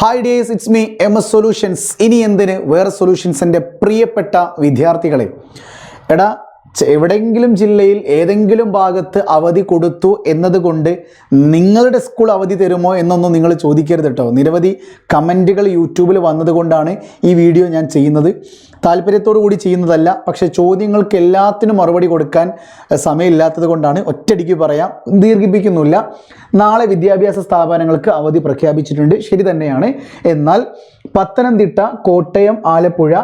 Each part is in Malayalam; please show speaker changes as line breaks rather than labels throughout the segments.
Hi days, it's me MS solutions. ഇനി എന്തിന് വേറെ സൊല്യൂഷൻസിൻ്റെ പ്രിയപ്പെട്ട വിദ്യാർത്ഥികളെ, എവിടെയെങ്കിലും ജില്ലയിൽ ഏതെങ്കിലും ഭാഗത്ത് അവധി കൊടുത്തു എന്നതുകൊണ്ട് നിങ്ങളുടെ സ്കൂൾ അവധി തരുമോ എന്നൊന്നും നിങ്ങൾ ചോദിക്കരുത് കേട്ടോ. നിരവധി കമൻറ്റുകൾ യൂട്യൂബിൽ വന്നതുകൊണ്ടാണ് ഈ വീഡിയോ ഞാൻ ചെയ്യുന്നത്. താല്പര്യത്തോടു കൂടി ചെയ്യുന്നതല്ല, പക്ഷേ ചോദ്യങ്ങൾക്ക് എല്ലാത്തിനും മറുപടി കൊടുക്കാൻ സമയമില്ലാത്തത് കൊണ്ടാണ്. ഒറ്റയടിക്ക് പറയാം, ദീർഘിപ്പിക്കുന്നില്ല. നാളെ വിദ്യാഭ്യാസ സ്ഥാപനങ്ങൾക്ക് അവധി പ്രഖ്യാപിച്ചിട്ടുണ്ട്, ശരി തന്നെയാണ്. എന്നാൽ പത്തനംതിട്ട, കോട്ടയം, ആലപ്പുഴ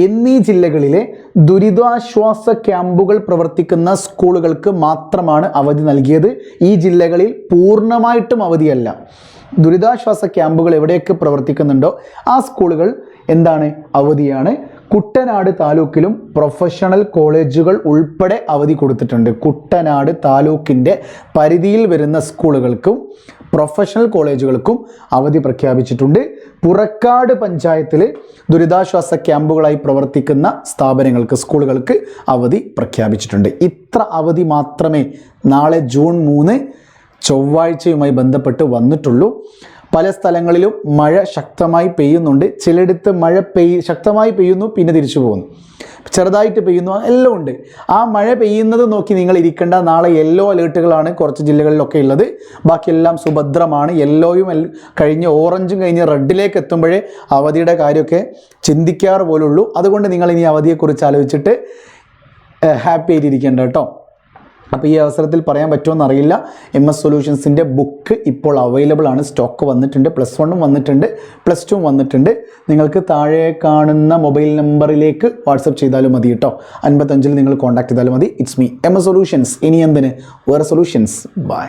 എന്നീ ജില്ലകളിലെ ദുരിതാശ്വാസ ക്യാമ്പുകൾ പ്രവർത്തിക്കുന്ന സ്കൂളുകൾക്ക് മാത്രമാണ് അവധി നൽകിയത്. ഈ ജില്ലകളിൽ പൂർണ്ണമായിട്ടും അവധിയല്ല. ദുരിതാശ്വാസ ക്യാമ്പുകൾ എവിടെയൊക്കെ പ്രവർത്തിക്കുന്നുണ്ടോ ആ സ്കൂളുകൾ എന്താണ്, അവധിയാണ്. കുട്ടനാട് താലൂക്കിലും പ്രൊഫഷണൽ കോളേജുകൾ ഉൾപ്പെടെ അവധി കൊടുത്തിട്ടുണ്ട്. കുട്ടനാട് താലൂക്കിൻ്റെ പരിധിയിൽ വരുന്ന സ്കൂളുകൾക്കും പ്രൊഫഷണൽ കോളേജുകൾക്കും അവധി പ്രഖ്യാപിച്ചിട്ടുണ്ട്. പുറക്കാട് പഞ്ചായത്തിൽ ദുരിതാശ്വാസ ക്യാമ്പുകളായി പ്രവർത്തിക്കുന്ന സ്ഥാപനങ്ങൾക്ക്, സ്കൂളുകൾക്ക് അവധി പ്രഖ്യാപിച്ചിട്ടുണ്ട്. ഇത്ര അവധി മാത്രമേ നാളെ ജൂൺ 3 ചൊവ്വാഴ്ചയുമായി ബന്ധപ്പെട്ട് വന്നിട്ടുള്ളൂ. പല സ്ഥലങ്ങളിലും മഴ ശക്തമായി പെയ്യുന്നുണ്ട്. ചിലയിടത്ത് മഴ ശക്തമായി പെയ്യുന്നു, പിന്നെ തിരിച്ചു പോകുന്നു, ചെറുതായിട്ട് പെയ്യുന്നു, എല്ലാം ഉണ്ട്. ആ മഴ പെയ്യുന്നത് നോക്കി നിങ്ങൾ ഇരിക്കേണ്ട. നാളെ യെല്ലോ അലേർട്ടുകളാണ് കുറച്ച് ജില്ലകളിലൊക്കെ ഉള്ളത്. ബാക്കിയെല്ലാം സുഭദ്രമാണ്. യെല്ലോയും കഴിഞ്ഞ് ഓറഞ്ചും കഴിഞ്ഞ് റെഡിലേക്ക് എത്തുമ്പോഴേ അവധിയുടെ കാര്യമൊക്കെ ചിന്തിക്കാറ് പോലുള്ളൂ. അതുകൊണ്ട് നിങ്ങൾ ഇനി അവധിയെക്കുറിച്ച് ആലോചിച്ചിട്ട് ഹാപ്പി ആയിട്ടിരിക്കേണ്ട കേട്ടോ. അപ്പോൾ ഈ അവസരത്തിൽ പറയാൻ പറ്റുമെന്ന് അറിയില്ല. MS സൊല്യൂഷൻസിൻ്റെ ബുക്ക് ഇപ്പോൾ അവൈലബിൾ ആണ്. സ്റ്റോക്ക് വന്നിട്ടുണ്ട്. +1 വന്നിട്ടുണ്ട്, +2 വന്നിട്ടുണ്ട്. നിങ്ങൾക്ക് താഴെ കാണുന്ന മൊബൈൽ നമ്പറിലേക്ക് വാട്സപ്പ് ചെയ്താലും മതി കേട്ടോ. 55 നിങ്ങൾ കോൺടാക്ട് ചെയ്താലും മതി. It's me MS solutions. ഇനി എന്തിന് വേറെ സൊല്യൂഷൻസ്. ബൈ.